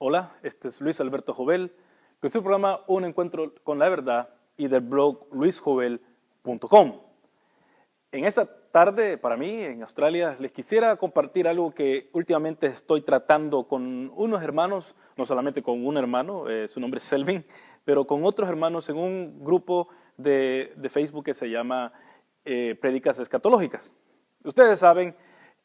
Hola, este es Luis Alberto Jovel, con su programa Un Encuentro con la Verdad y del blog luisjovel.com. En esta tarde, para mí, en Australia, les quisiera compartir algo que últimamente estoy tratando con unos hermanos, no solamente con un hermano, su nombre es Selvin, pero con otros hermanos en un grupo de Facebook que se llama Prédicas Escatológicas. Ustedes saben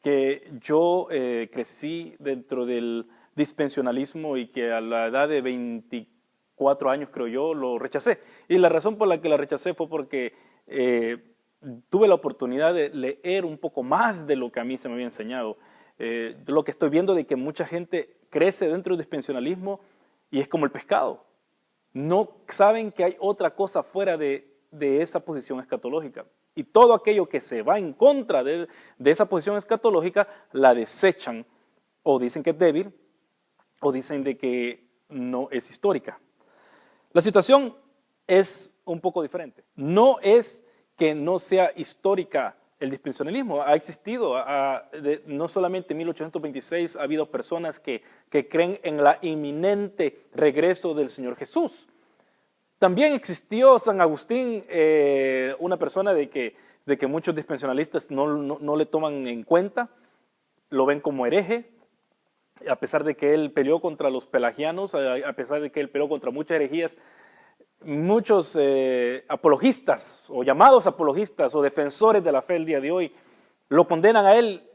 que yo crecí dentro del dispensionalismo y que a la edad de 24 años, creo yo, lo rechacé. Y la razón por la que la rechacé fue porque tuve la oportunidad de leer un poco más de lo que a mí se me había enseñado. Lo que estoy viendo de que mucha gente crece dentro del dispensionalismo y es como el pescado. No saben que hay otra cosa fuera de esa posición escatológica. Y todo aquello que se va en contra de esa posición escatológica, la desechan o dicen que es débil o dicen de que no es histórica. La situación es un poco diferente. No es que no sea histórica el dispensacionalismo. Ha existido, no solamente en 1826 ha habido personas que creen en la inminente regreso del Señor Jesús. También existió San Agustín, una persona de que muchos dispensacionalistas no le toman en cuenta, lo ven como hereje, a pesar de que él peleó contra los pelagianos, a pesar de que él peleó contra muchas herejías. Muchos apologistas o llamados apologistas o defensores de la fe el día de hoy lo condenan a él,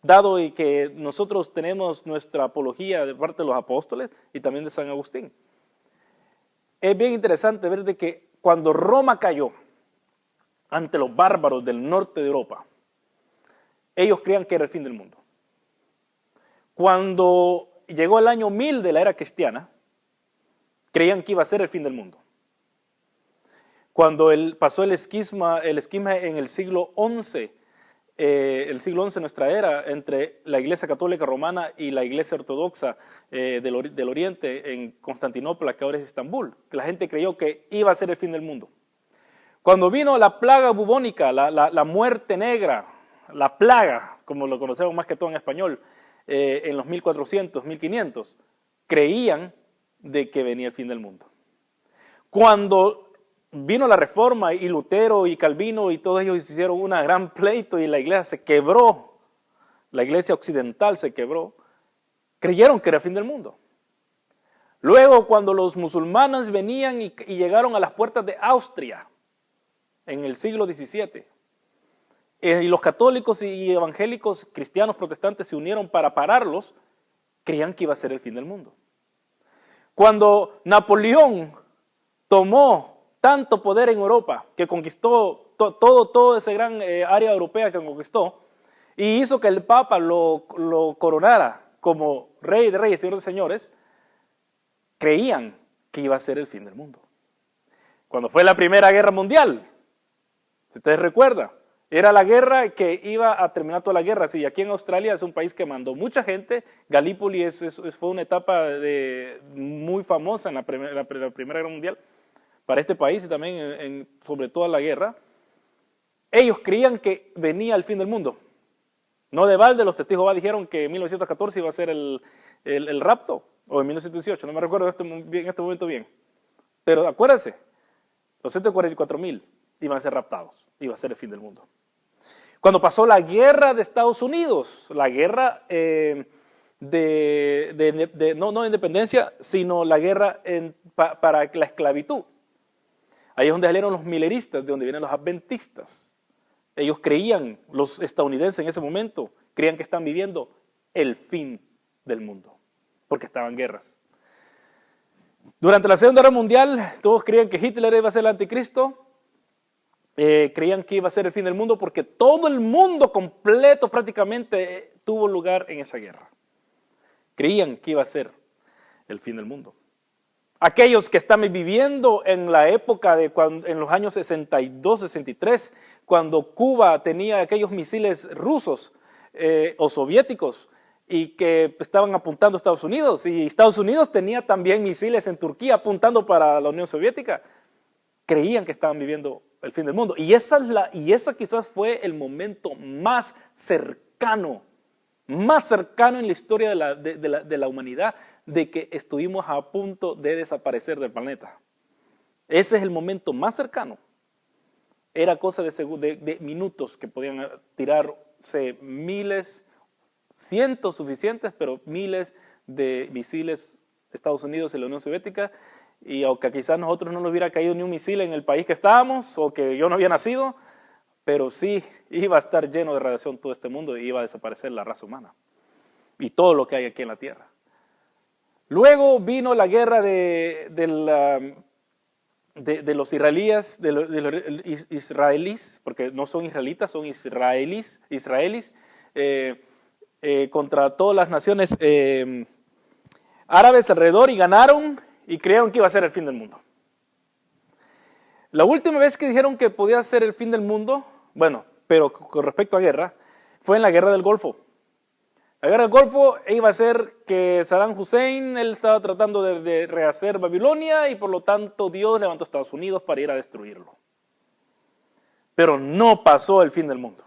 dado y que nosotros tenemos nuestra apología de parte de los apóstoles y también de San Agustín. Es bien interesante ver de que cuando Roma cayó ante los bárbaros del norte de Europa, ellos creían que era el fin del mundo. Cuando llegó el año 1000 de la era cristiana, creían que iba a ser el fin del mundo. Cuando pasó el esquisma en el siglo XI, de nuestra era, entre la Iglesia Católica Romana y la Iglesia Ortodoxa del Oriente en Constantinopla, que ahora es Estambul, que la gente creyó que iba a ser el fin del mundo. Cuando vino la plaga bubónica, la muerte negra, la plaga, como lo conocemos más que todo en español, en los 1400, 1500, creían de que venía el fin del mundo. Cuando vino la Reforma y Lutero y Calvino y todos ellos hicieron una gran pleito y la iglesia se quebró, la iglesia occidental se quebró, creyeron que era el fin del mundo. Luego cuando los musulmanes venían y llegaron a las puertas de Austria en el siglo XVII, y los católicos y evangélicos, cristianos, protestantes se unieron para pararlos, creían que iba a ser el fin del mundo. Cuando Napoleón tomó tanto poder en Europa, que conquistó todo ese gran área europea que conquistó, y hizo que el Papa lo coronara como rey de reyes, señor de señores, creían que iba a ser el fin del mundo. Cuando fue la Primera Guerra Mundial, si ustedes recuerdan, era la guerra que iba a terminar toda la guerra. Sí, aquí en Australia es un país que mandó mucha gente. Galípoli fue una etapa muy famosa en la Primera Guerra Mundial para este país y también sobre toda la guerra. Ellos creían que venía el fin del mundo. No de balde, los testigos de Jehová dijeron que en 1914 iba a ser el rapto, o en 1918, no me recuerdo en este momento bien. Pero acuérdense, los 144,000 iban a ser raptados, iba a ser el fin del mundo. Cuando pasó la guerra de Estados Unidos, la guerra no de independencia, sino la guerra para la esclavitud. Ahí es donde salieron los mileristas, de donde vienen los adventistas. Ellos creían, los estadounidenses en ese momento, creían que están viviendo el fin del mundo, porque estaban guerras. Durante la Segunda Guerra Mundial, todos creían que Hitler iba a ser el anticristo. Creían que iba a ser el fin del mundo porque todo el mundo completo prácticamente tuvo lugar en esa guerra. Creían que iba a ser el fin del mundo. Aquellos que están viviendo en la época en los años 62, 63, cuando Cuba tenía aquellos misiles rusos o soviéticos y que estaban apuntando a Estados Unidos, y Estados Unidos tenía también misiles en Turquía apuntando para la Unión Soviética, creían que estaban viviendo el fin del mundo. Y esa quizás fue el momento más cercano más cercano en la historia de la humanidad, de que estuvimos a punto de desaparecer del planeta. Ese es el momento más cercano. Era cosa de minutos que podían tirarse miles, cientos suficientes, pero miles de misiles Estados Unidos y la Unión Soviética, y aunque quizás a nosotros no nos hubiera caído ni un misil en el país que estábamos, o que yo no había nacido, pero sí iba a estar lleno de radiación todo este mundo y iba a desaparecer la raza humana y todo lo que hay aquí en la Tierra. Luego vino la guerra de los israelíes, porque no son israelitas, son israelíes, contra todas las naciones árabes alrededor, y ganaron y creyeron que iba a ser el fin del mundo. La última vez que dijeron que podía ser el fin del mundo, bueno, pero con respecto a guerra, fue en la guerra del Golfo. La guerra del Golfo iba a ser que Saddam Hussein, él estaba tratando de rehacer Babilonia, y por lo tanto Dios levantó a Estados Unidos para ir a destruirlo. Pero no pasó el fin del mundo.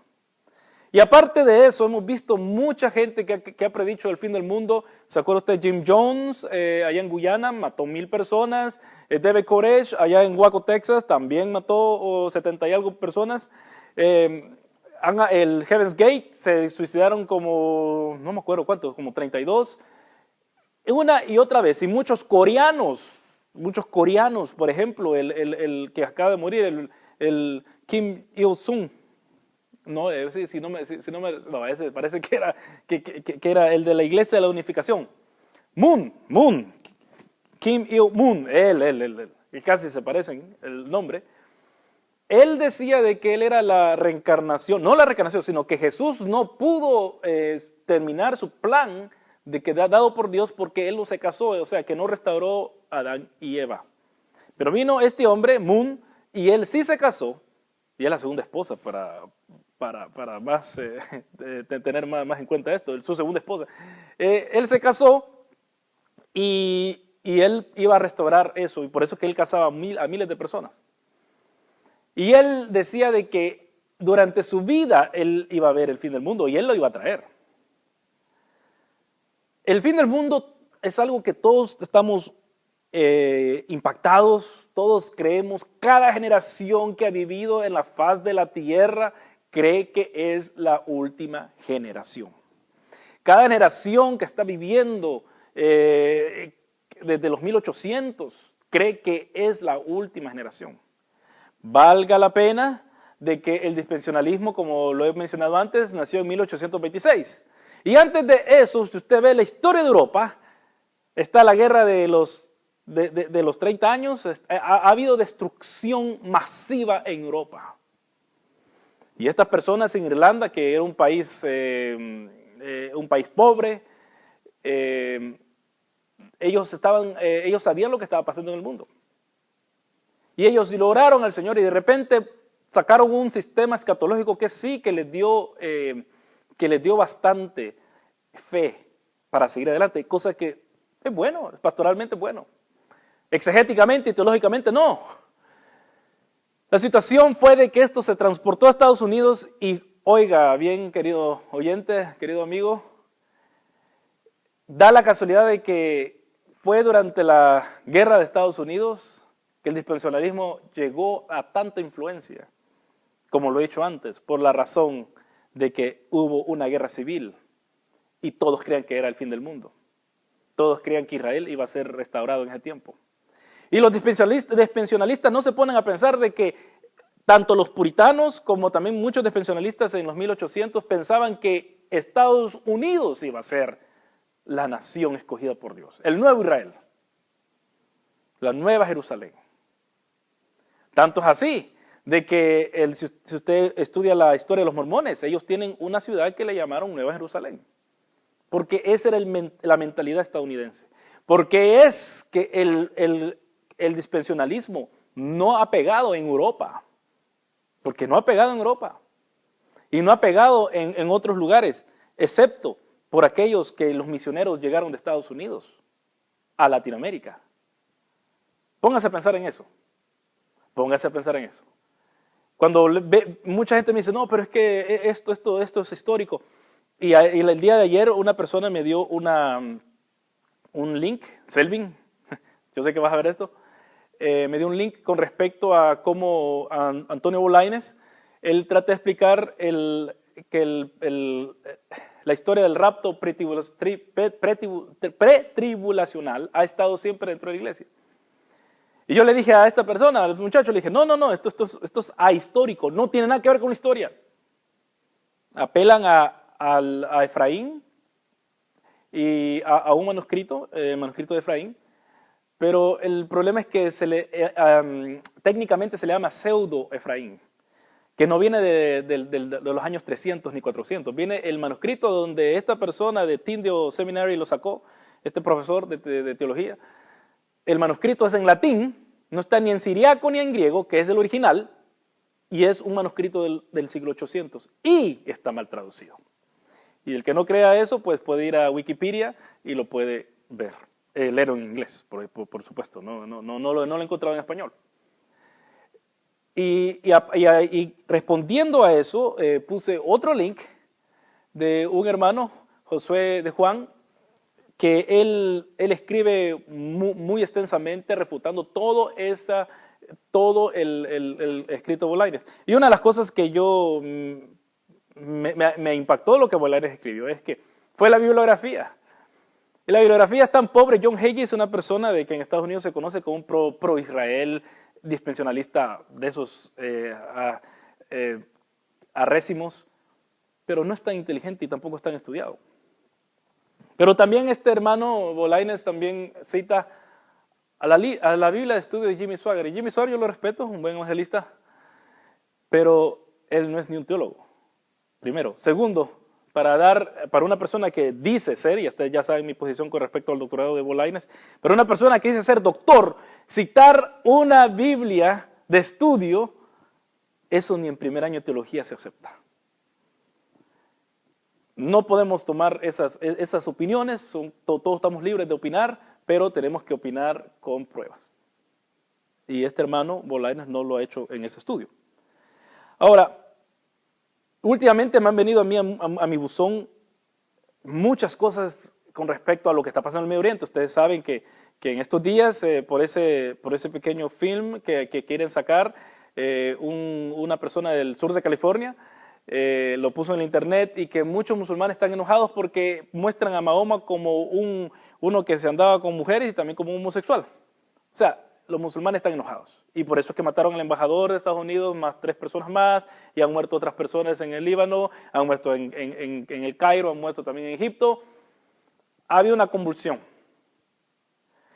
Y aparte de eso, hemos visto mucha gente que ha predicho el fin del mundo. ¿Se acuerda usted? Jim Jones, allá en Guyana, mató 1,000 personas. David Koresh, allá en Waco, Texas, también mató 70 y algo personas. El Heaven's Gate, se suicidaron como, no me acuerdo cuántos, como 32. Una y otra vez. Y muchos coreanos, por ejemplo, el que acaba de morir, el Kim Il-sung. No, ese parece que era el de la Iglesia de la Unificación. Kim Il-moon, él, que casi se parecen el nombre. Él decía de que él era la reencarnación, no la reencarnación, sino que Jesús no pudo terminar su plan de que dado por Dios, porque él no se casó, o sea, que no restauró a Adán y Eva. Pero vino este hombre, Moon, y él sí se casó, y es la segunda esposa para más, tener más en cuenta esto, su segunda esposa. Él se casó y él iba a restaurar eso, y por eso que él casaba a miles de personas. Y él decía de que durante su vida él iba a ver el fin del mundo, y él lo iba a traer. El fin del mundo es algo que todos estamos impactados, todos creemos, cada generación que ha vivido en la faz de la tierra cree que es la última generación. Cada generación que está viviendo desde los 1800 cree que es la última generación. Valga la pena de que el dispensacionalismo, como lo he mencionado antes, nació en 1826. Y antes de eso, si usted ve la historia de Europa, está la guerra de los 30 años, ha habido destrucción masiva en Europa. Y estas personas en Irlanda, que era un país pobre, ellos sabían lo que estaba pasando en el mundo. Y ellos lograron al Señor, y de repente sacaron un sistema escatológico que sí, que les dio bastante fe para seguir adelante, cosa que es bueno, pastoralmente bueno. Exegéticamente y teológicamente no. La situación fue de que esto se transportó a Estados Unidos, y oiga bien, querido oyente, querido amigo, da la casualidad de que fue durante la guerra de Estados Unidos que el dispensacionalismo llegó a tanta influencia, como lo he dicho antes, por la razón de que hubo una guerra civil y todos creían que era el fin del mundo. Todos creían que Israel iba a ser restaurado en ese tiempo. Y los dispensacionalistas no se ponen a pensar de que tanto los puritanos como también muchos dispensacionalistas en los 1800 pensaban que Estados Unidos iba a ser la nación escogida por Dios, el nuevo Israel, la nueva Jerusalén. Tanto es así de que si usted estudia la historia de los mormones, ellos tienen una ciudad que le llamaron Nueva Jerusalén, porque esa era la mentalidad estadounidense. Porque es que el dispensacionalismo no ha pegado en Europa, porque no ha pegado en Europa y no ha pegado en otros lugares, excepto por aquellos que los misioneros llegaron de Estados Unidos a Latinoamérica. Póngase a pensar en eso. Póngase a pensar en eso. Cuando mucha gente me dice, no, pero es que esto es histórico. y el día de ayer una persona me dio un link, Selvin, yo sé que vas a ver esto, me dio un link con respecto a cómo Antonio Bolaños, él trata de explicar la historia del rapto pretribulacional ha estado siempre dentro de la iglesia. Y yo le dije a esta persona, al muchacho, le dije, no, esto es ahistórico, no tiene nada que ver con la historia. Apelan a Efraín y a un manuscrito, manuscrito de Efraín, pero el problema es que técnicamente se le llama pseudo Efraín, que no viene de los años 300 ni 400, viene el manuscrito donde esta persona de Tyndale Seminary lo sacó, este profesor de teología. El manuscrito es en latín, no está ni en siriaco ni en griego, que es el original, y es un manuscrito del siglo 800, y está mal traducido. Y el que no crea eso, pues puede ir a Wikipedia y lo puede ver, leer en inglés, por supuesto, no lo he encontrado en español. Y respondiendo a eso, puse otro link de un hermano, Josué de Juan, que él escribe muy extensamente refutando todo el escrito de Bolaños. Y una de las cosas que me impactó lo que Bolaños escribió es que fue la bibliografía. Y la bibliografía es tan pobre. John Hagee es una persona que en Estados Unidos se conoce como un pro-Israel, dispensionalista de esos arrécimos, pero no es tan inteligente y tampoco es tan estudiado. Pero también este hermano Bolaños también cita a la Biblia de estudio de Jimmy Swaggart. Y Jimmy Swaggart yo lo respeto, es un buen evangelista, pero él no es ni un teólogo, primero. Segundo, para una persona que dice ser, y ustedes ya saben mi posición con respecto al doctorado de Bolaños, pero una persona que dice ser doctor, citar una Biblia de estudio, eso ni en primer año de teología se acepta. No podemos tomar esas opiniones, todos estamos libres de opinar, pero tenemos que opinar con pruebas. Y este hermano Bolaños no lo ha hecho en ese estudio. Ahora, últimamente me han venido a mí, a mi buzón, muchas cosas con respecto a lo que está pasando en el Medio Oriente. Ustedes saben que en estos días, por ese pequeño film que quieren sacar, una persona del sur de California, lo puso en el internet, y que muchos musulmanes están enojados porque muestran a Mahoma como uno que se andaba con mujeres y también como un homosexual. O sea, los musulmanes están enojados, y por eso es que mataron al embajador de Estados Unidos, más 3 personas más, y han muerto otras personas en el Líbano, han muerto en el Cairo, han muerto también en Egipto. Ha habido una convulsión.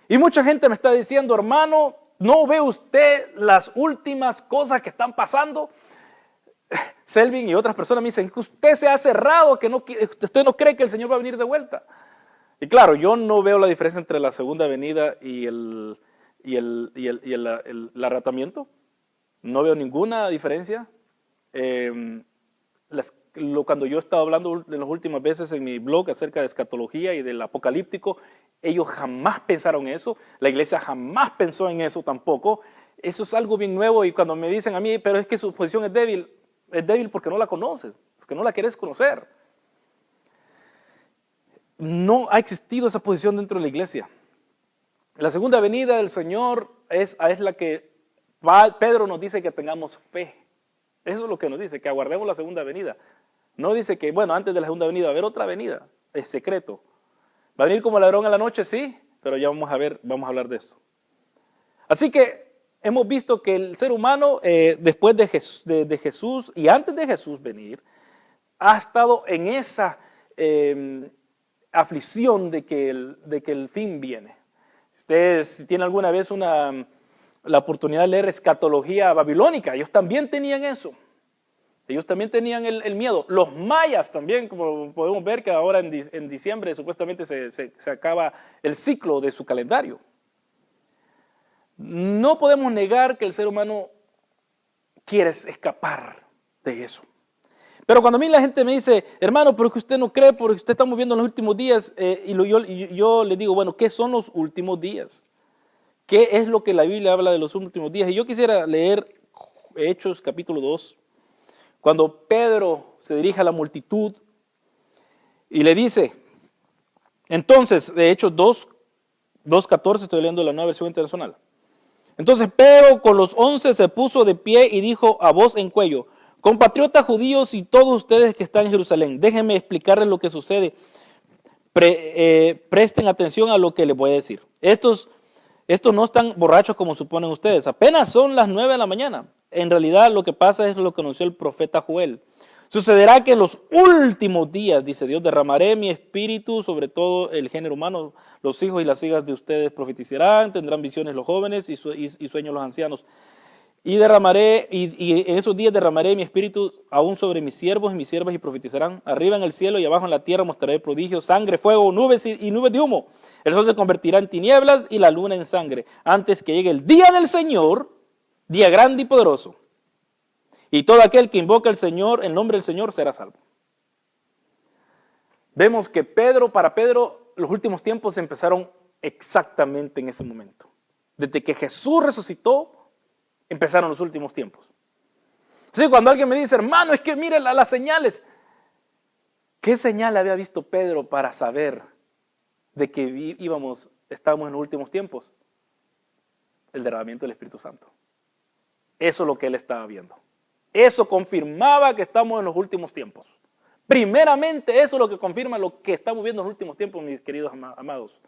Y mucha gente me está diciendo, hermano, ¿no ve usted las últimas cosas que están pasando? Selvin y otras personas me dicen que usted se ha cerrado, que usted no cree que el Señor va a venir de vuelta. Y claro, yo no veo la diferencia entre la segunda venida y el arrebatamiento. No veo ninguna diferencia. Cuando yo he estado hablando en las últimas veces en mi blog acerca de escatología y del apocalíptico, ellos jamás pensaron eso. La iglesia jamás pensó en eso tampoco. Eso es algo bien nuevo, y cuando me dicen a mí, pero es que su posición es débil porque no la conoces, porque no la quieres conocer. No ha existido esa posición dentro de la iglesia. La segunda venida del Señor es la que Pedro nos dice que tengamos fe. Eso es lo que nos dice, que aguardemos la segunda venida. No dice que, bueno, antes de la segunda venida va a haber otra venida, es secreto. ¿Va a venir como ladrón a la noche? Sí, pero ya vamos a hablar de esto. Así que hemos visto que el ser humano, después de Jesús y antes de Jesús venir, ha estado en esa aflicción de que el fin viene. Ustedes, si tienen alguna vez la oportunidad de leer escatología babilónica, ellos también tenían eso. Ellos también tenían el miedo. Los mayas también, como podemos ver que ahora en diciembre supuestamente se acaba el ciclo de su calendario. No podemos negar que el ser humano quiere escapar de eso. Pero cuando a mí la gente me dice, hermano, pero que usted no cree porque usted está viviendo en los últimos días, yo le digo, bueno, ¿qué son los últimos días? ¿Qué es lo que la Biblia habla de los últimos días? Y yo quisiera leer Hechos capítulo 2, cuando Pedro se dirige a la multitud Y le dice, entonces, de hecho 2:14, estoy leyendo la Nueva Versión Internacional. Entonces Pedro con los 11 se puso de pie y dijo a voz en cuello, compatriotas judíos y todos ustedes que están en Jerusalén, déjenme explicarles lo que sucede. Presten atención a lo que les voy a decir. Estos no están borrachos como suponen ustedes, apenas son las 9 de la mañana. En realidad lo que pasa es lo que anunció el profeta Joel. Sucederá que en los últimos días, dice Dios, derramaré mi espíritu sobre todo el género humano. Los hijos y las hijas de ustedes profetizarán, tendrán visiones los jóvenes y sueños los ancianos. Y en esos días derramaré mi espíritu aún sobre mis siervos y mis siervas y profetizarán. Arriba en el cielo y abajo en la tierra mostraré prodigios, sangre, fuego, nubes y nubes de humo. El sol se convertirá en tinieblas y la luna en sangre, antes que llegue el día del Señor, día grande y poderoso. Y todo aquel que invoca al Señor, el nombre del Señor, será salvo. Vemos que para Pedro, los últimos tiempos empezaron exactamente en ese momento. Desde que Jesús resucitó, empezaron los últimos tiempos. Sí, cuando alguien me dice, hermano, es que mire las señales. ¿Qué señal había visto Pedro para saber de que estábamos en los últimos tiempos? El derramamiento del Espíritu Santo. Eso es lo que él estaba viendo. Eso confirmaba que estamos en los últimos tiempos. Primeramente, eso es lo que confirma lo que estamos viendo en los últimos tiempos, mis queridos amados.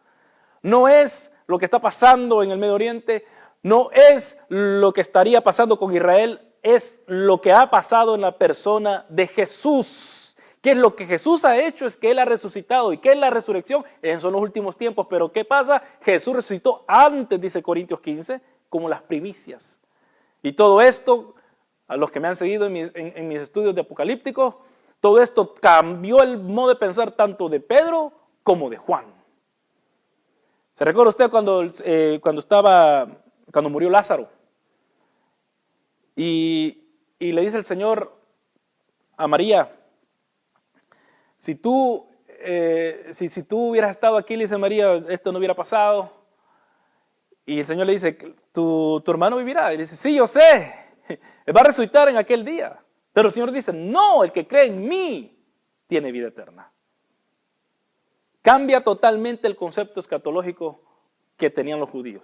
No es lo que está pasando en el Medio Oriente, no es lo que estaría pasando con Israel, es lo que ha pasado en la persona de Jesús. Que es lo que Jesús ha hecho, es que Él ha resucitado. ¿Y qué es la resurrección? Son los últimos tiempos. Pero ¿qué pasa? Jesús resucitó antes, dice Corintios 15, como las primicias. Y todo esto, a los que me han seguido en mis estudios de apocalípticos, todo esto cambió el modo de pensar tanto de Pedro como de Juan. ¿Se recuerda usted cuando murió Lázaro? Y le dice el Señor a María, si tú hubieras estado aquí, le dice María, esto no hubiera pasado. Y el Señor le dice, tu hermano vivirá. Y dice, sí, yo sé, va a resucitar en aquel día. Pero el Señor dice, no, el que cree en mí tiene vida eterna. Cambia totalmente el concepto escatológico que tenían los judíos.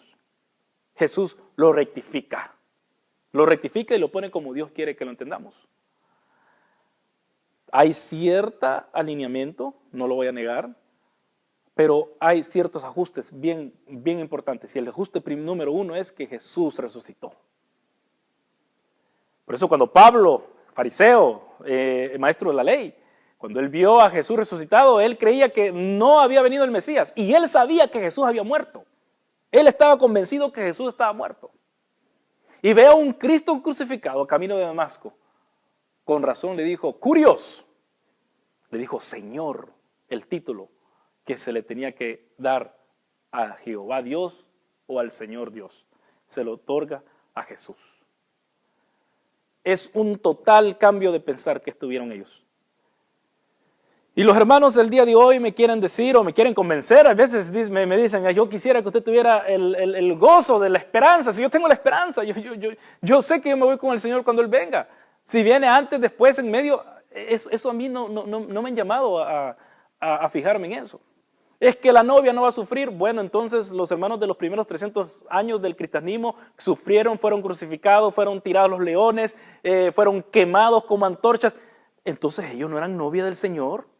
Jesús lo rectifica y lo pone como Dios quiere que lo entendamos. Hay cierto alineamiento, no lo voy a negar, pero hay ciertos ajustes bien importantes. Y el ajuste número uno es que Jesús resucitó. Por eso cuando Pablo, fariseo, maestro de la ley, cuando él vio a Jesús resucitado, él creía que no había venido el Mesías. Y él sabía que Jesús había muerto. Él estaba convencido que Jesús estaba muerto. Y ve a un Cristo crucificado camino de Damasco. Con razón le dijo, Curios. Le dijo, Señor, el título que se le tenía que dar a Jehová Dios o al Señor Dios. Se lo otorga a Jesús. Es un total cambio de pensar que tuvieron ellos. Y los hermanos del día de hoy me quieren decir o me quieren convencer, a veces me dicen, yo quisiera que usted tuviera el gozo de la esperanza. Si yo tengo la esperanza, yo sé que yo me voy con el Señor cuando Él venga. Si viene antes, después, en medio, eso a mí no me han llamado a fijarme en eso. Es que la novia no va a sufrir. Bueno, entonces los hermanos de los primeros 300 años del cristianismo sufrieron, fueron crucificados, fueron tirados los leones, fueron quemados como antorchas. Entonces ellos no eran novia del Señor.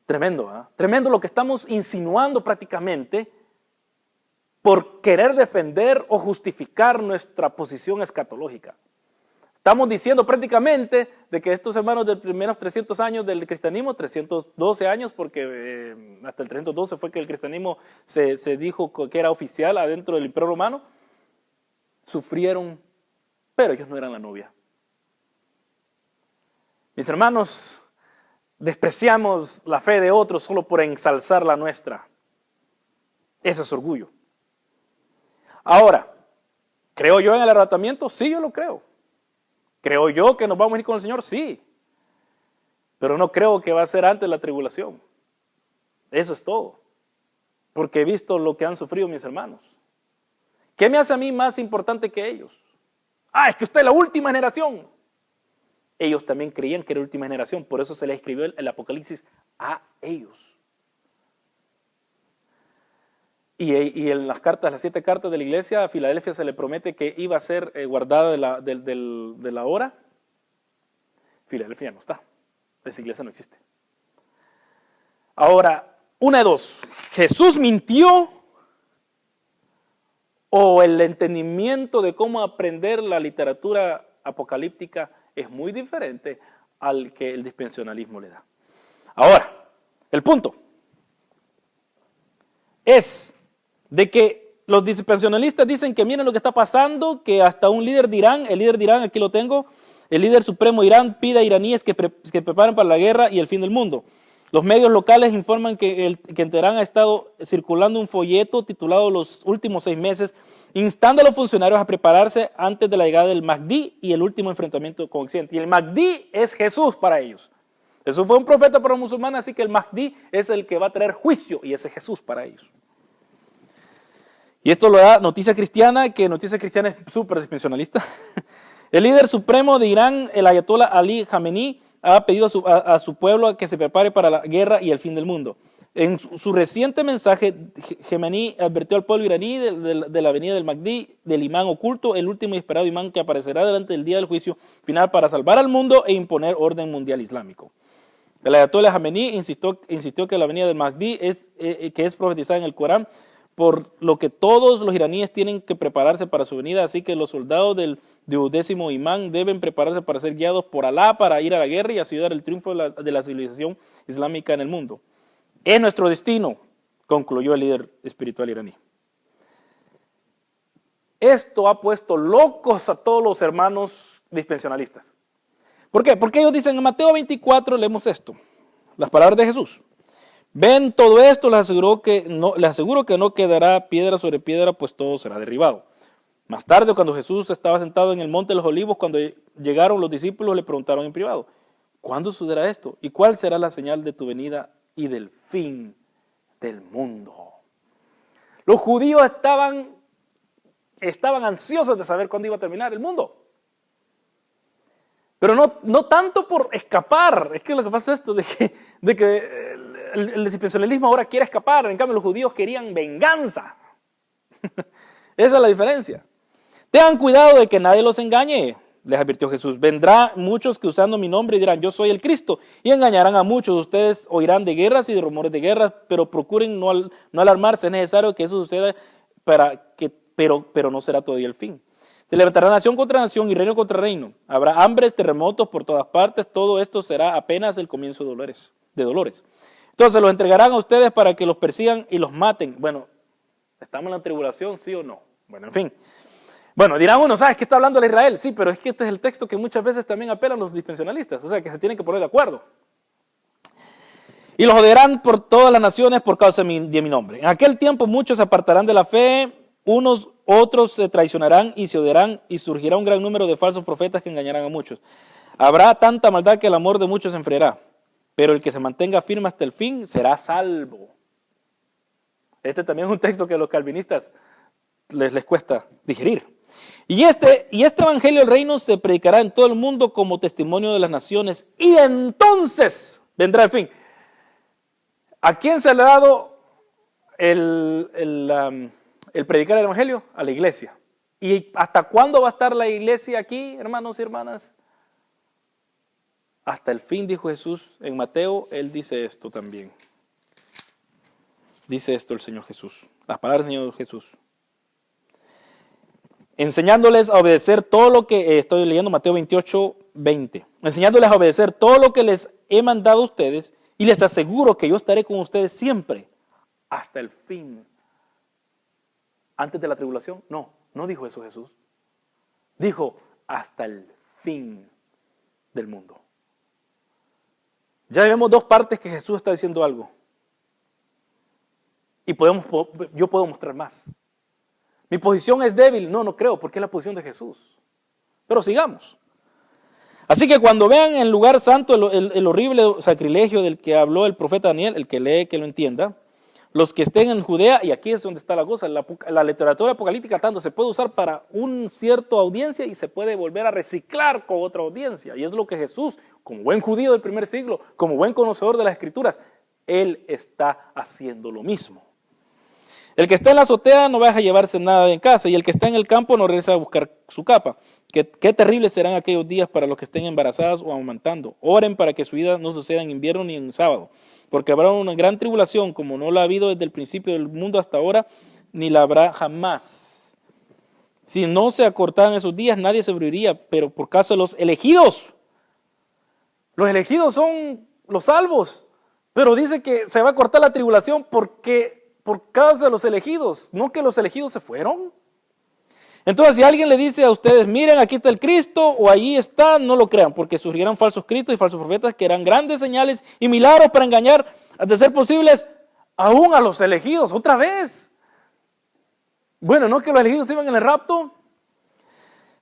Tremendo, ¿eh? Tremendo lo que estamos insinuando prácticamente por querer defender o justificar nuestra posición escatológica. Estamos diciendo prácticamente de que estos hermanos de los primeros 300 años del cristianismo, 312 años, porque hasta el 312 fue que el cristianismo se dijo que era oficial adentro del Imperio Romano, sufrieron, pero ellos no eran la novia. Mis hermanos, despreciamos la fe de otros solo por ensalzar la nuestra. Eso es orgullo. Ahora, ¿creo yo en el arrebatamiento? Sí, yo lo creo. ¿Creo yo que nos vamos a ir con el Señor? Sí. Pero no creo que va a ser antes de la tribulación. Eso es todo. Porque he visto lo que han sufrido mis hermanos. ¿Qué me hace a mí más importante que ellos? Es que usted es la última generación. ellos también creían que era la última generación, por eso se les escribió el Apocalipsis a ellos. Y en las cartas, las 7 cartas de la iglesia, a Filadelfia se le promete que iba a ser guardada de la hora. Filadelfia no está, esa iglesia no existe. Ahora, una de dos, ¿Jesús mintió o el entendimiento de cómo aprender la literatura apocalíptica es muy diferente al que el dispensacionalismo le da? Ahora, el punto es de que los dispensacionalistas dicen que miren lo que está pasando, que hasta un líder de Irán, el líder de Irán, aquí lo tengo, el líder supremo de Irán pide a iraníes que preparen para la guerra y el fin del mundo. Los medios locales informan que en Teherán ha estado circulando un folleto titulado Los últimos 6 meses, instando a los funcionarios a prepararse antes de la llegada del Mahdi y el último enfrentamiento con Occidente. Y el Mahdi es Jesús para ellos. Jesús fue un profeta para los musulmanes, así que el Mahdi es el que va a traer juicio y ese es Jesús para ellos. Y esto lo da Noticia Cristiana, que Noticia Cristiana es súper dispensacionalista. El líder supremo de Irán, el ayatollah Ali Khamenei, ha pedido a su pueblo a que se prepare para la guerra y el fin del mundo. En su reciente mensaje, Khamenei advirtió al pueblo iraní de la venida del Mahdi, del imán oculto, el último y esperado imán que aparecerá delante del día del juicio final para salvar al mundo e imponer orden mundial islámico. El ayatollah Khamenei insistió que la venida del Mahdi que es profetizada en el Corán, por lo que todos los iraníes tienen que prepararse para su venida, así que los soldados del 12º imán deben prepararse para ser guiados por Alá para ir a la guerra y asegurar el triunfo de la civilización islámica en el mundo. Es nuestro destino, concluyó el líder espiritual iraní. Esto ha puesto locos a todos los hermanos dispensacionalistas. ¿Por qué? Porque ellos dicen en Mateo 24, leemos esto, las palabras de Jesús. Ven todo esto, les aseguro que no quedará piedra sobre piedra, pues todo será derribado. Más tarde, cuando Jesús estaba sentado en el monte de los olivos, cuando llegaron los discípulos, le preguntaron en privado, ¿cuándo sucederá esto? ¿Y cuál será la señal de tu venida y del fin del mundo? Los judíos estaban ansiosos de saber cuándo iba a terminar el mundo. Pero no tanto por escapar, es que lo que pasa es esto, de que el dispensacionalismo ahora quiere escapar, en cambio los judíos querían venganza. Esa es la diferencia. Tengan cuidado de que nadie los engañe, les advirtió Jesús. Vendrá muchos que usando mi nombre dirán, yo soy el Cristo, y engañarán a muchos. Ustedes oirán de guerras y de rumores de guerras, pero procuren no alarmarse. Es necesario que eso suceda, pero no será todavía el fin. Se levantará nación contra nación y reino contra reino. Habrá hambres, terremotos por todas partes. Todo esto será apenas el comienzo de dolores. Entonces los entregarán a ustedes para que los persigan y los maten. Bueno, ¿estamos en la tribulación, sí o no? Bueno, en fin. Bueno, dirán uno, ¿sabes qué está hablando de Israel? Sí, pero es que este es el texto que muchas veces también apelan los dispensacionalistas. O sea, que se tienen que poner de acuerdo. Y los odiarán por todas las naciones por causa de mi nombre. En aquel tiempo muchos se apartarán de la fe, otros se traicionarán y se odiarán, y surgirá un gran número de falsos profetas que engañarán a muchos. Habrá tanta maldad que el amor de muchos se enfriará, pero el que se mantenga firme hasta el fin será salvo. Este también es un texto que a los calvinistas les cuesta digerir. Y este evangelio del reino se predicará en todo el mundo como testimonio de las naciones, y entonces vendrá el fin. ¿A quién se le ha dado el predicar el evangelio? A la iglesia. ¿Y hasta cuándo va a estar la iglesia aquí, hermanos y hermanas? Hasta el fin, dijo Jesús en Mateo. Él dice esto también. Dice esto el Señor Jesús. Las palabras del Señor Jesús. Enseñándoles a obedecer todo lo que, estoy leyendo Mateo 28, 20. Enseñándoles a obedecer todo lo que les he mandado a ustedes, y les aseguro que yo estaré con ustedes siempre, hasta el fin. ¿Antes de la tribulación? No dijo eso Jesús. Dijo, hasta el fin del mundo. Ya vemos dos partes que Jesús está diciendo algo. Y yo puedo mostrar más. Mi posición es débil. No creo, porque es la posición de Jesús. Pero sigamos. Así que cuando vean en el lugar santo el horrible sacrilegio del que habló el profeta Daniel, el que lee, que lo entienda, los que estén en Judea, y aquí es donde está la cosa, la literatura apocalíptica tanto se puede usar para una cierta audiencia y se puede volver a reciclar con otra audiencia. Y es lo que Jesús, como buen judío del primer siglo, como buen conocedor de las Escrituras, Él está haciendo lo mismo. El que está en la azotea no vaya a llevarse nada en casa, y el que está en el campo no regresa a buscar su capa. Qué terribles serán aquellos días para los que estén embarazadas o amamantando. Oren para que su vida no suceda en invierno ni en sábado, porque habrá una gran tribulación como no la ha habido desde el principio del mundo hasta ahora, ni la habrá jamás. Si no se acortaran esos días, nadie sobreviviría, pero por causa de los elegidos son los salvos, pero dice que se va a cortar la tribulación porque por causa de los elegidos, no que los elegidos se fueron. Entonces, si alguien le dice a ustedes, miren, aquí está el Cristo, o allí está, no lo crean, porque surgirán falsos cristos y falsos profetas que harán grandes señales y milagros para engañar, de ser posibles, aún a los elegidos, otra vez. Bueno, no que los elegidos iban en el rapto.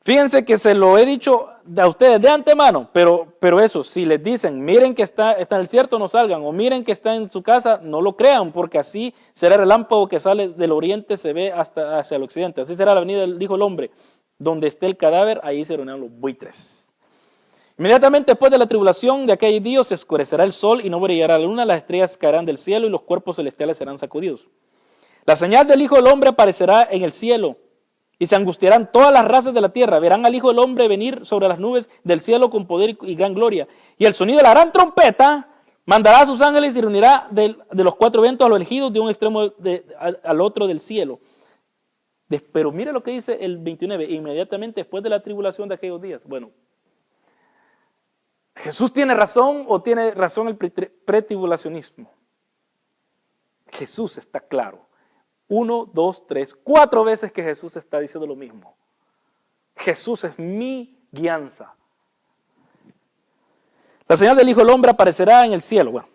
Fíjense que se lo he dicho a ustedes de antemano, pero eso, si les dicen, miren que está en el cierto, no salgan, o miren que está en su casa, no lo crean, porque así será el relámpago que sale del oriente, se ve hasta hacia el occidente. Así será la venida del Hijo del Hombre. Donde esté el cadáver, ahí se reunirán los buitres. Inmediatamente después de la tribulación de aquel día se oscurecerá el sol y no brillará la luna, las estrellas caerán del cielo y los cuerpos celestiales serán sacudidos. La señal del Hijo del Hombre aparecerá en el cielo, y se angustiarán todas las razas de la tierra. Verán al Hijo del Hombre venir sobre las nubes del cielo con poder y gran gloria. Y el sonido de la gran trompeta mandará a sus ángeles y reunirá de los cuatro vientos a los elegidos de un extremo al otro del cielo. Pero mire lo que dice el 29, inmediatamente después de la tribulación de aquellos días. Bueno, ¿Jesús tiene razón o tiene razón el pretribulacionismo? Jesús está claro. 1, 2, 3, 4 veces que Jesús está diciendo lo mismo. Jesús es mi guianza. La señal del Hijo del Hombre aparecerá en el cielo. Bueno,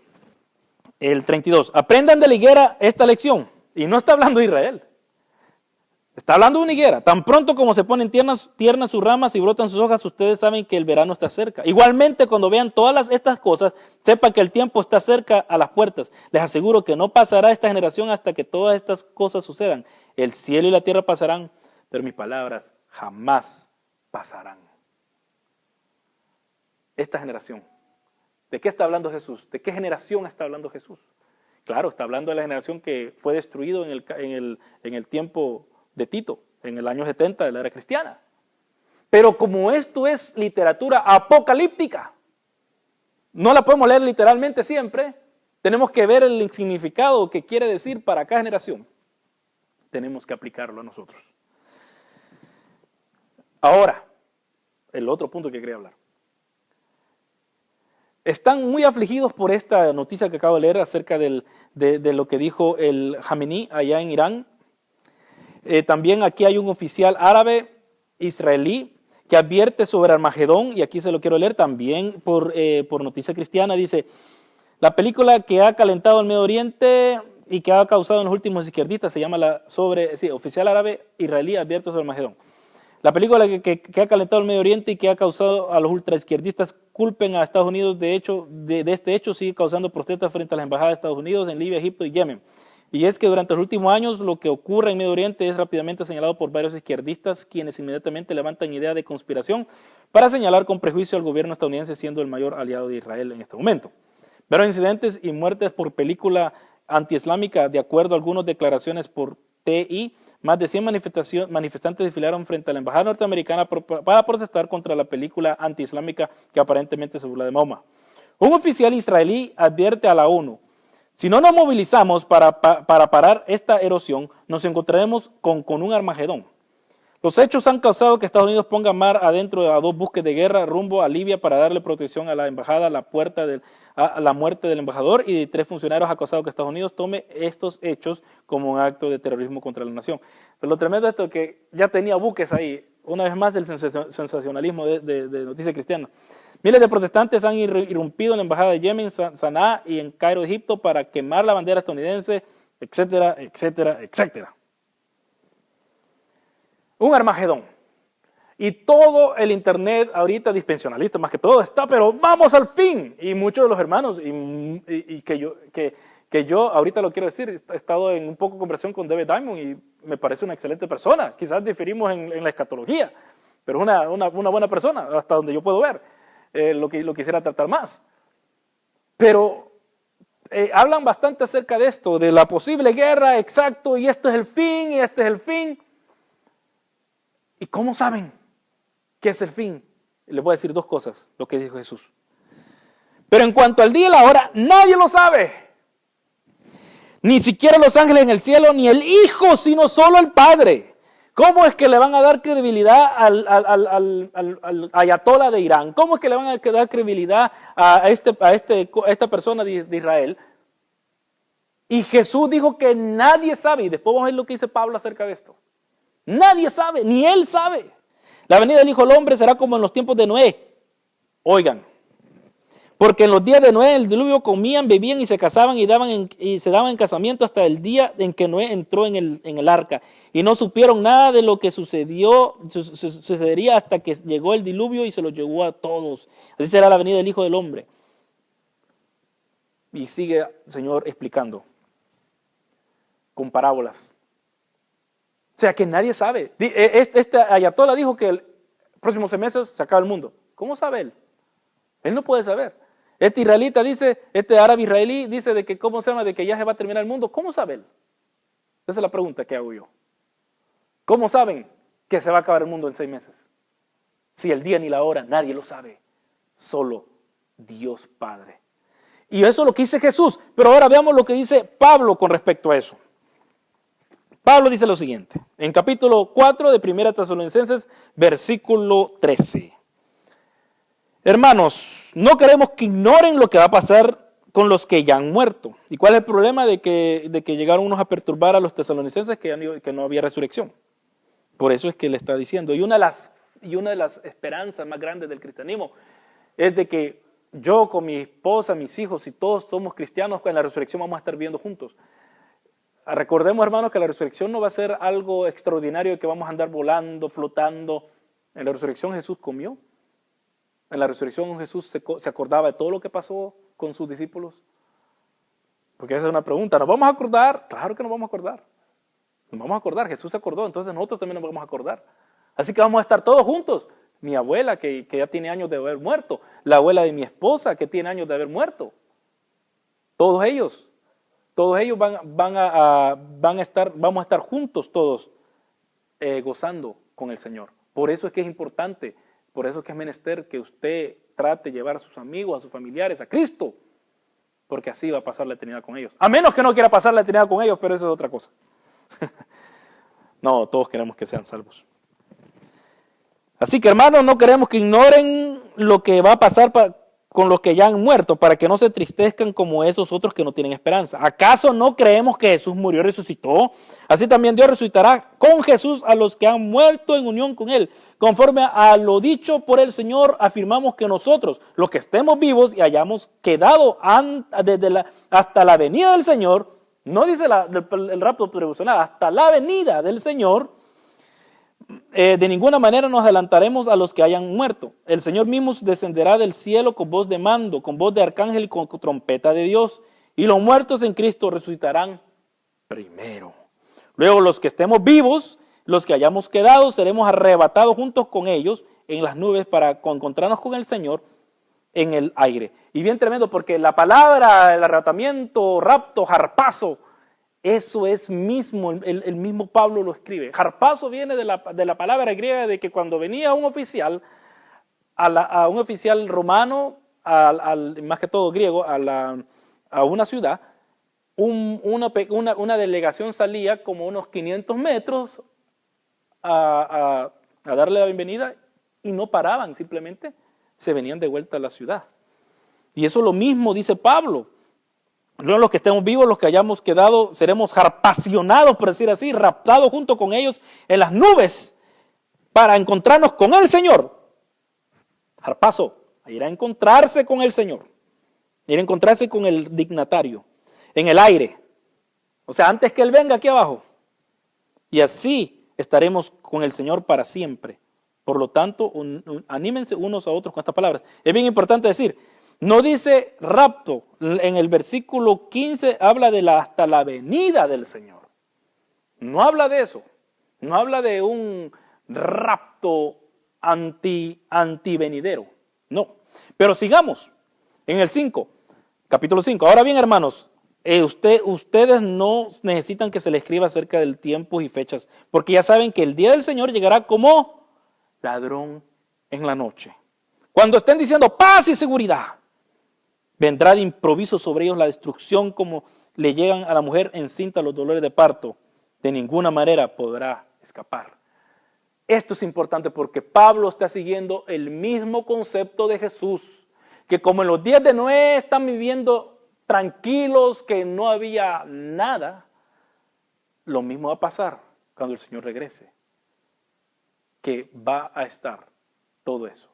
el 32. Aprendan de la higuera esta lección. Y no está hablando de Israel. Está hablando de una higuera. Tan pronto como se ponen tiernas sus ramas y brotan sus hojas, ustedes saben que el verano está cerca. Igualmente, cuando vean todas estas cosas, sepan que el tiempo está cerca a las puertas. Les aseguro que no pasará esta generación hasta que todas estas cosas sucedan. El cielo y la tierra pasarán, pero mis palabras jamás pasarán. Esta generación. ¿De qué está hablando Jesús? ¿De qué generación está hablando Jesús? Claro, está hablando de la generación que fue destruido en el tiempo de Tito, en el año 70 de la era cristiana. Pero como esto es literatura apocalíptica, no la podemos leer literalmente siempre, tenemos que ver el significado que quiere decir para cada generación. Tenemos que aplicarlo a nosotros. Ahora, el otro punto que quería hablar. Están muy afligidos por esta noticia que acabo de leer acerca de lo que dijo el Jamenei allá en Irán. También aquí hay un oficial árabe israelí que advierte sobre Armagedón, y aquí se lo quiero leer también por Noticia Cristiana. Dice, la película que ha calentado el Medio Oriente y que ha causado en los últimos izquierdistas, se llama oficial árabe israelí advierte sobre Armagedón. La película que ha calentado el Medio Oriente y que ha causado a los ultraizquierdistas culpen a Estados Unidos de este hecho, sigue causando protestas frente a las embajadas de Estados Unidos en Libia, Egipto y Yemen. Y es que durante los últimos años lo que ocurre en Medio Oriente es rápidamente señalado por varios izquierdistas, quienes inmediatamente levantan idea de conspiración para señalar con prejuicio al gobierno estadounidense, siendo el mayor aliado de Israel en este momento. Varios incidentes y muertes por película antiislámica, de acuerdo a algunas declaraciones por TI, más de 100 manifestantes desfilaron frente a la embajada norteamericana para protestar contra la película antiislámica que aparentemente se burla de Mahoma. Un oficial israelí advierte a la ONU: si no nos movilizamos para parar esta erosión, nos encontraremos con un Armagedón. Los hechos han causado que Estados Unidos ponga mar adentro a 2 buques de guerra rumbo a Libia para darle protección a la embajada, a la muerte del embajador y de 3 funcionarios, ha causado que Estados Unidos tome estos hechos como un acto de terrorismo contra la nación. Pero lo tremendo de esto es que ya tenía buques ahí. Una vez más el sensacionalismo de Noticia Cristiana. Miles de protestantes han irrumpido en la embajada de Yemen, Sanaa y en Cairo, Egipto, para quemar la bandera estadounidense, etcétera, etcétera, etcétera. Un Armagedón. Y todo el internet ahorita dispensionalista, más que todo, está, pero vamos al fin. Y muchos de los hermanos que que yo ahorita lo quiero decir, he estado en un poco de conversación con David Diamond y me parece una excelente persona. Quizás diferimos en la escatología, pero es una buena persona, hasta donde yo puedo ver. Lo quisiera tratar más. Pero hablan bastante acerca de esto, de la posible guerra, exacto, y esto es el fin, y este es el fin. ¿Y cómo saben qué es el fin? Les voy a decir dos cosas, lo que dijo Jesús. Pero en cuanto al día y la hora, nadie lo sabe. Ni siquiera los ángeles en el cielo, ni el Hijo, sino solo el Padre. ¿Cómo es que le van a dar credibilidad al ayatolá de Irán? ¿Cómo es que le van a dar credibilidad a esta persona de Israel? Y Jesús dijo que nadie sabe, y después vamos a ver lo que dice Pablo acerca de esto. Nadie sabe, ni él sabe. La venida del Hijo del Hombre será como en los tiempos de Noé. Oigan, porque en los días de Noé, el diluvio, comían, bebían y se casaban y se daban en casamiento hasta el día en que Noé entró en el arca. Y no supieron nada de lo que sucedería hasta que llegó el diluvio y se los llevó a todos. Así será la venida del Hijo del Hombre. Y sigue el Señor explicando con parábolas. O sea que nadie sabe. Este ayatolá dijo que el próximo meses se acaba el mundo. ¿Cómo sabe él? Él no puede saber. Este israelita dice, este árabe israelí dice de que, ¿cómo se llama? De que ya se va a terminar el mundo. ¿Cómo sabe él? Esa es la pregunta que hago yo. ¿Cómo saben que se va a acabar el mundo en 6 meses? Si el día ni la hora, nadie lo sabe. Solo Dios Padre. Y eso es lo que dice Jesús. Pero ahora veamos lo que dice Pablo con respecto a eso. Pablo dice lo siguiente, en capítulo 4 de 1 Tesalonicenses, versículo 13. Hermanos, no queremos que ignoren lo que va a pasar con los que ya han muerto. ¿Y cuál es el problema de que llegaron unos a perturbar a los tesalonicenses que no había resurrección? Por eso es que le está diciendo. Y una de las esperanzas más grandes del cristianismo es de que yo con mi esposa, mis hijos y todos somos cristianos, en la resurrección vamos a estar viviendo juntos. Recordemos, hermanos, que la resurrección no va a ser algo extraordinario que vamos a andar volando, flotando. En la resurrección Jesús comió. En la resurrección Jesús se acordaba de todo lo que pasó con sus discípulos. Porque esa es una pregunta. ¿Nos vamos a acordar? Claro que nos vamos a acordar. Nos vamos a acordar. Jesús se acordó, entonces nosotros también nos vamos a acordar. Así que vamos a estar todos juntos. Mi abuela, que ya tiene años de haber muerto. La abuela de mi esposa, que tiene años de haber muerto. Todos ellos vamos a estar juntos todos gozando con el Señor. Por eso es que es importante, por eso es que es menester que usted trate de llevar a sus amigos, a sus familiares, a Cristo, porque así va a pasar la eternidad con ellos. A menos que no quiera pasar la eternidad con ellos, pero eso es otra cosa. No, todos queremos que sean salvos. Así que, hermanos, no queremos que ignoren lo que va a pasar con los que ya han muerto, para que no se entristezcan como esos otros que no tienen esperanza. ¿Acaso no creemos que Jesús murió y resucitó? Así también Dios resucitará con Jesús a los que han muerto en unión con Él. Conforme a lo dicho por el Señor, afirmamos que nosotros, los que estemos vivos y hayamos quedado hasta la venida del Señor, no dice el rapto tribulacional, hasta la venida del Señor, de ninguna manera nos adelantaremos a los que hayan muerto. El Señor mismo descenderá del cielo con voz de mando, con voz de arcángel y con trompeta de Dios. Y los muertos en Cristo resucitarán primero. Luego los que estemos vivos, los que hayamos quedado, seremos arrebatados juntos con ellos en las nubes para encontrarnos con el Señor en el aire. Y bien tremendo, porque la palabra, el arrebatamiento, rapto, harpazo, eso es mismo, el mismo Pablo lo escribe. Harpazo viene de la palabra griega de que cuando venía un oficial, a un oficial romano, más que todo griego, a una ciudad, una delegación salía como unos 500 metros a darle la bienvenida y no paraban, simplemente se venían de vuelta a la ciudad. Y eso lo mismo dice Pablo. Luego los que estemos vivos, los que hayamos quedado, seremos harpacionados, por decir así, raptados junto con ellos en las nubes para encontrarnos con el Señor. Harpazo, ir a encontrarse con el Señor, ir a encontrarse con el dignatario en el aire. O sea, antes que Él venga aquí abajo. Y así estaremos con el Señor para siempre. Por lo tanto, anímense unos a otros con estas palabras. Es bien importante decir, No dice rapto. En el versículo 15 habla de hasta la venida del Señor. No habla de eso. No habla de un rapto antivenidero. No. Pero sigamos. En el 5, capítulo 5. Ahora bien, hermanos, ustedes no necesitan que se les escriba acerca del tiempo y fechas, porque ya saben que el día del Señor llegará como ladrón en la noche. Cuando estén diciendo paz y seguridad, vendrá de improviso sobre ellos la destrucción, como le llegan a la mujer encinta los dolores de parto. De ninguna manera podrá escapar. Esto es importante porque Pablo está siguiendo el mismo concepto de Jesús, que como en los días de Noé están viviendo tranquilos, que no había nada, lo mismo va a pasar cuando el Señor regrese, que va a estar todo eso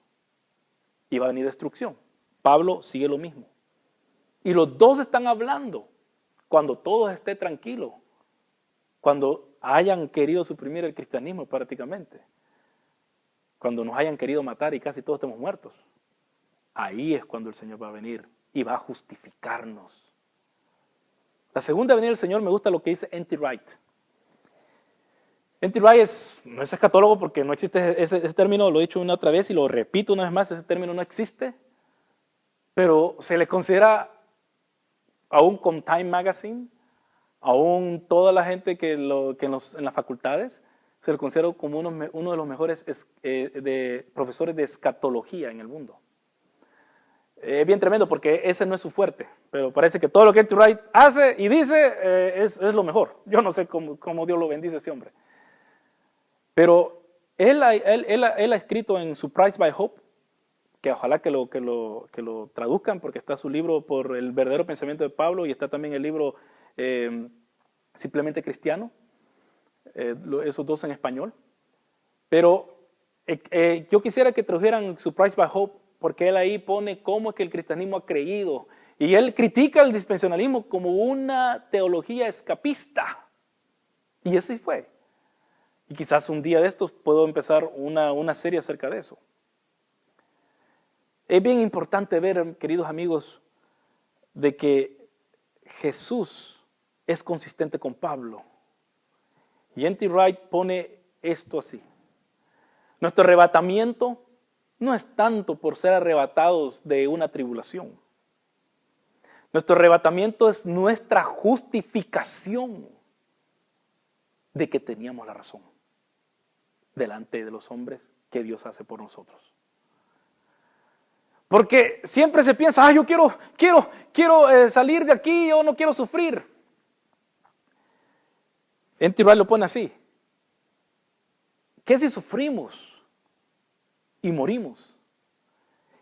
y va a venir destrucción. Pablo sigue lo mismo. Y los dos están hablando cuando todo esté tranquilo, cuando hayan querido suprimir el cristianismo prácticamente, cuando nos hayan querido matar y casi todos estemos muertos. Ahí es cuando el Señor va a venir y va a justificarnos. La segunda venida del Señor, me gusta lo que dice N.T. Wright. N.T. Wright no es escatólogo porque no existe ese término, lo he dicho una otra vez y lo repito una vez más, ese término no existe, pero se le considera, aún con Time Magazine, aún toda la gente en las facultades, se le considera como uno de los mejores profesores de escatología en el mundo. Es bien tremendo porque ese no es su fuerte, pero parece que todo lo que N.T. Wright hace y dice es lo mejor. Yo no sé cómo Dios lo bendice a ese hombre. Pero él ha escrito en Surprised by Hope, que ojalá que lo traduzcan, porque está su libro por el verdadero pensamiento de Pablo y está también el libro Simplemente Cristiano, esos dos en español. Pero yo quisiera que tradujeran Surprised by Hope, porque él ahí pone cómo es que el cristianismo ha creído. Y él critica el dispensacionalismo como una teología escapista. Y así fue. Y quizás un día de estos puedo empezar una serie acerca de eso. Es bien importante ver, queridos amigos, de que Jesús es consistente con Pablo. Y N.T. Wright pone esto así. Nuestro arrebatamiento no es tanto por ser arrebatados de una tribulación. Nuestro arrebatamiento es nuestra justificación de que teníamos la razón delante de los hombres que Dios hace por nosotros. Porque siempre se piensa, yo quiero salir de aquí, yo no quiero sufrir. N.T. Wright lo pone así. ¿Qué si sufrimos y morimos?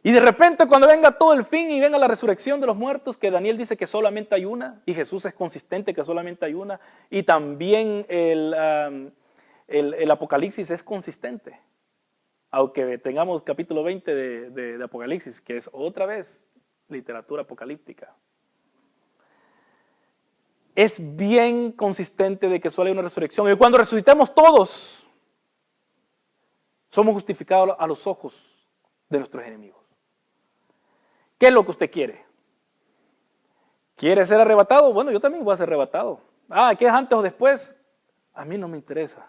Y de repente cuando venga todo el fin y venga la resurrección de los muertos, que Daniel dice que solamente hay una, y Jesús es consistente que solamente hay una, y también el Apocalipsis es consistente. Aunque tengamos capítulo 20 de Apocalipsis, que es otra vez literatura apocalíptica. Es bien consistente de que solo hay una resurrección. Y cuando resucitemos todos, somos justificados a los ojos de nuestros enemigos. ¿Qué es lo que usted quiere? ¿Quiere ser arrebatado? Bueno, yo también voy a ser arrebatado. ¿Qué es antes o después? A mí no me interesa.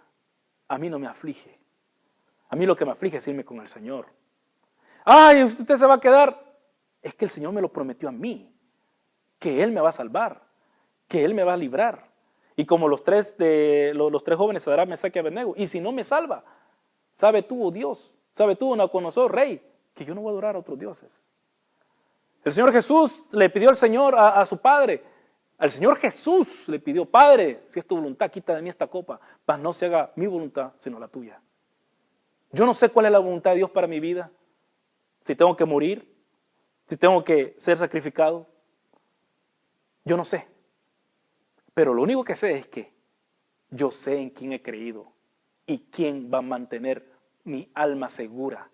A mí no me aflige. A mí lo que me aflige es irme con el Señor. Usted se va a quedar. Es que el Señor me lo prometió a mí. Que Él me va a salvar. Que Él me va a librar. Y como los tres jóvenes, Sadrach, Mesach y Abednego. Y si no me salva, sabe tú, oh Dios, sabe tú, Nabucodonosor, rey, que yo no voy a adorar a otros dioses. El Señor Jesús le pidió al Señor a su Padre. Al Señor Jesús le pidió, Padre, si es tu voluntad, quita de mí esta copa, mas no se haga mi voluntad, sino la tuya. Yo no sé cuál es la voluntad de Dios para mi vida. Si tengo que morir, si tengo que ser sacrificado. Yo no sé. Pero lo único que sé es que yo sé en quién he creído y quién va a mantener mi alma segura,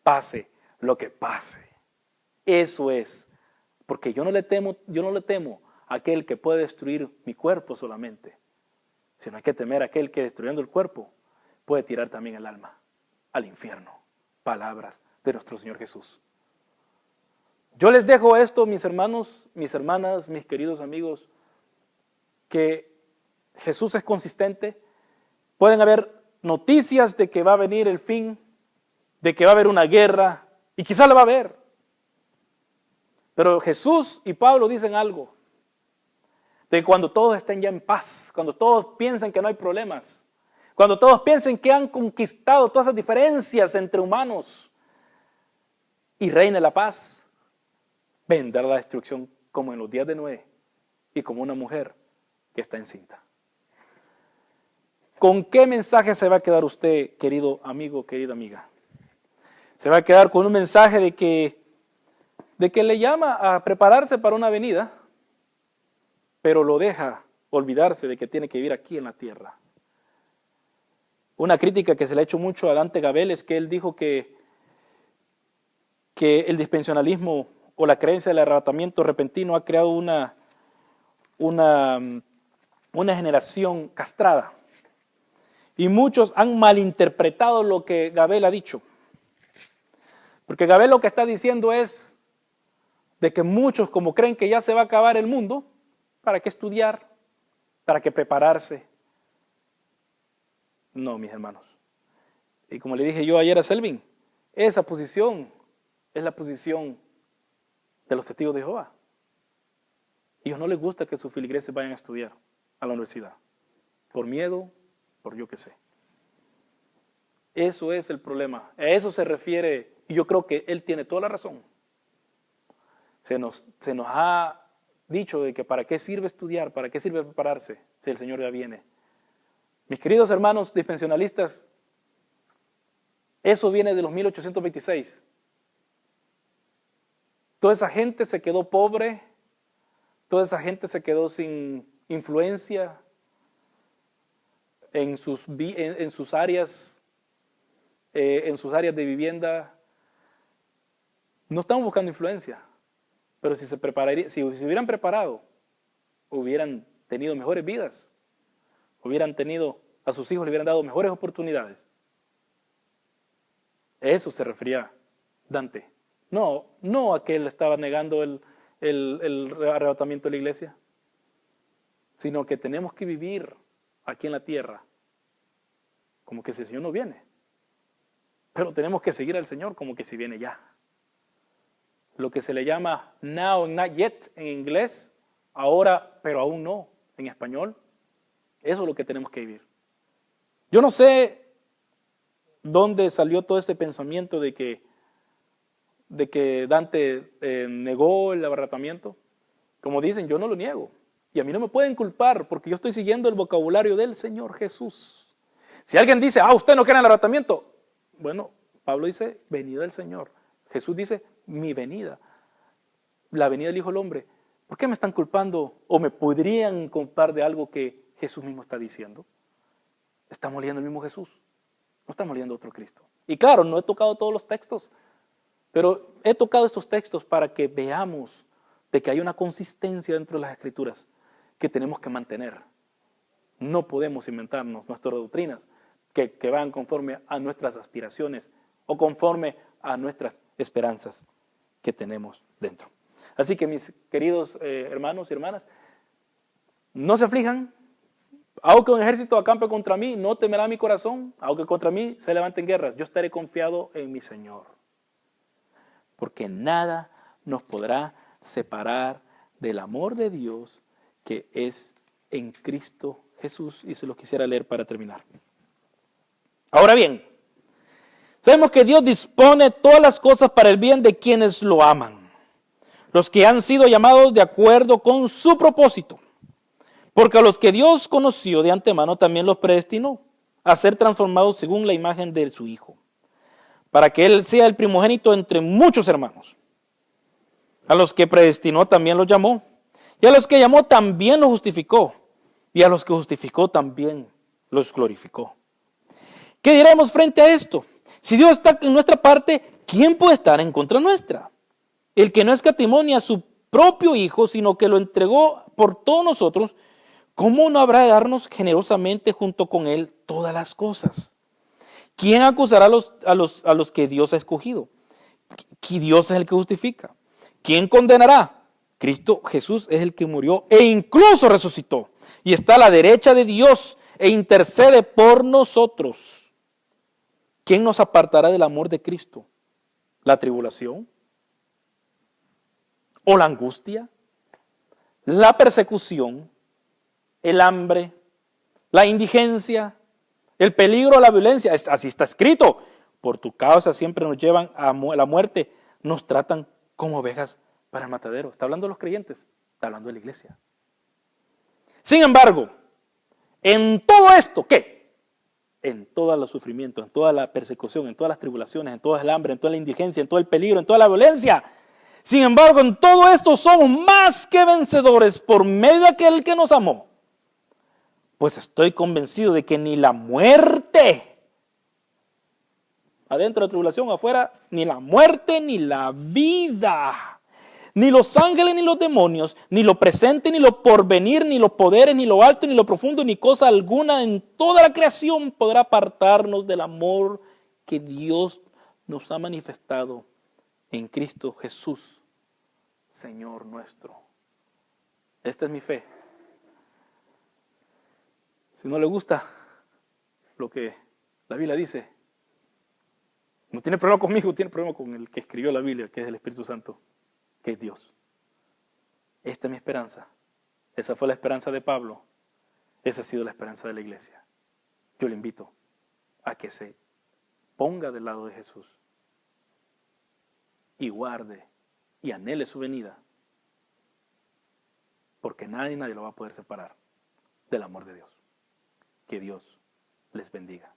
pase lo que pase. Eso es, porque yo no le temo a aquel que puede destruir mi cuerpo solamente, sino hay que temer a aquel que destruyendo el cuerpo puede tirar también el alma al infierno. Palabras de nuestro Señor Jesús. Yo les dejo esto, mis hermanos, mis hermanas, mis queridos amigos, que Jesús es consistente. Pueden haber noticias de que va a venir el fin, de que va a haber una guerra, y quizá la va a haber. Pero Jesús y Pablo dicen algo, de cuando todos estén ya en paz, cuando todos piensen que no hay problemas, cuando todos piensen que han conquistado todas esas diferencias entre humanos y reine la paz, vendrá la destrucción como en los días de Noé y como una mujer que está encinta. ¿Con qué mensaje se va a quedar usted, querido amigo, querida amiga? Se va a quedar con un mensaje de que le llama a prepararse para una venida, pero lo deja olvidarse de que tiene que vivir aquí en la tierra. Una crítica que se le ha hecho mucho a Dante Gabel es que él dijo que el dispensacionalismo o la creencia del arrebatamiento repentino ha creado una generación castrada. Y muchos han malinterpretado lo que Gabel ha dicho. Porque Gabel lo que está diciendo es de que muchos, como creen que ya se va a acabar el mundo, ¿para qué estudiar? ¿Para qué prepararse? No, mis hermanos. Y como le dije yo ayer a Selvin, esa posición es la posición de los testigos de Jehová. A ellos no les gusta que sus feligreses vayan a estudiar a la universidad. Por miedo, por yo qué sé. Eso es el problema. A eso se refiere, y yo creo que él tiene toda la razón. Se nos ha dicho de que para qué sirve estudiar, para qué sirve prepararse, si el Señor ya viene. Mis queridos hermanos dispensacionalistas, eso viene de los 1826. Toda esa gente se quedó pobre, toda esa gente se quedó sin influencia en sus áreas de vivienda. No estamos buscando influencia, pero si se hubieran preparado, hubieran tenido mejores vidas, a sus hijos le hubieran dado mejores oportunidades. A eso se refería Dante. No a que él estaba negando el arrebatamiento de la iglesia, sino que tenemos que vivir aquí en la tierra como que si el Señor no viene. Pero tenemos que seguir al Señor como que si viene ya. Lo que se le llama now and not yet en inglés, ahora pero aún no en español. Eso es lo que tenemos que vivir. Yo no sé dónde salió todo ese pensamiento de que Dante negó el arrebatamiento. Como dicen, yo no lo niego. Y a mí no me pueden culpar porque yo estoy siguiendo el vocabulario del Señor Jesús. Si alguien dice, usted no cree en el arrebatamiento. Bueno, Pablo dice, venida del Señor. Jesús dice, mi venida. La venida del Hijo del Hombre. ¿Por qué me están culpando o me podrían culpar de algo que Jesús mismo está diciendo? Estamos leyendo el mismo Jesús. No estamos leyendo otro Cristo. Y claro, no he tocado todos los textos, pero he tocado estos textos para que veamos de que hay una consistencia dentro de las Escrituras que tenemos que mantener. No podemos inventarnos nuestras doctrinas que van conforme a nuestras aspiraciones o conforme a nuestras esperanzas que tenemos dentro. Así que mis queridos hermanos y hermanas, no se aflijan. Aunque un ejército acampe contra mí, no temerá mi corazón. Aunque contra mí se levanten guerras, yo estaré confiado en mi Señor. Porque nada nos podrá separar del amor de Dios que es en Cristo Jesús. Y se los quisiera leer para terminar. Ahora bien, sabemos que Dios dispone todas las cosas para el bien de quienes lo aman, los que han sido llamados de acuerdo con su propósito. Porque a los que Dios conoció de antemano también los predestinó a ser transformados según la imagen de su Hijo, para que Él sea el primogénito entre muchos hermanos. A los que predestinó también los llamó, y a los que llamó también los justificó, y a los que justificó también los glorificó. ¿Qué diremos frente a esto? Si Dios está en nuestra parte, ¿quién puede estar en contra nuestra? El que no escatimó ni a su propio Hijo, sino que lo entregó por todos nosotros, ¿cómo no habrá de darnos generosamente junto con Él todas las cosas? ¿Quién acusará a los que Dios ha escogido? Que Dios es el que justifica. ¿quién condenará? Cristo Jesús es el que murió e incluso resucitó y está a la derecha de Dios e intercede por nosotros. ¿Quién nos apartará del amor de Cristo? ¿La tribulación? ¿O la angustia? ¿La persecución? ¿El hambre? ¿La indigencia? ¿El peligro? ¿La violencia? Así está escrito. Por tu causa siempre nos llevan a la muerte. Nos tratan como ovejas para el matadero. Está hablando de los creyentes. Está hablando de la iglesia. Sin embargo, en todo esto, ¿qué? En todo el sufrimiento, en toda la persecución, en todas las tribulaciones, en todo el hambre, en toda la indigencia, en todo el peligro, en toda la violencia. Sin embargo, en todo esto somos más que vencedores por medio de aquel que nos amó. Pues estoy convencido de que ni la muerte, adentro de la tribulación, afuera, ni la muerte, ni la vida, ni los ángeles, ni los demonios, ni lo presente, ni lo porvenir, ni los poderes, ni lo alto, ni lo profundo, ni cosa alguna en toda la creación podrá apartarnos del amor que Dios nos ha manifestado en Cristo Jesús, Señor nuestro. Esta es mi fe. Si no le gusta lo que la Biblia dice, no tiene problema conmigo, tiene problema con el que escribió la Biblia, que es el Espíritu Santo, que es Dios. Esta es mi esperanza. Esa fue la esperanza de Pablo. Esa ha sido la esperanza de la iglesia. Yo le invito a que se ponga del lado de Jesús y guarde y anhele su venida, porque nadie lo va a poder separar del amor de Dios. Que Dios les bendiga.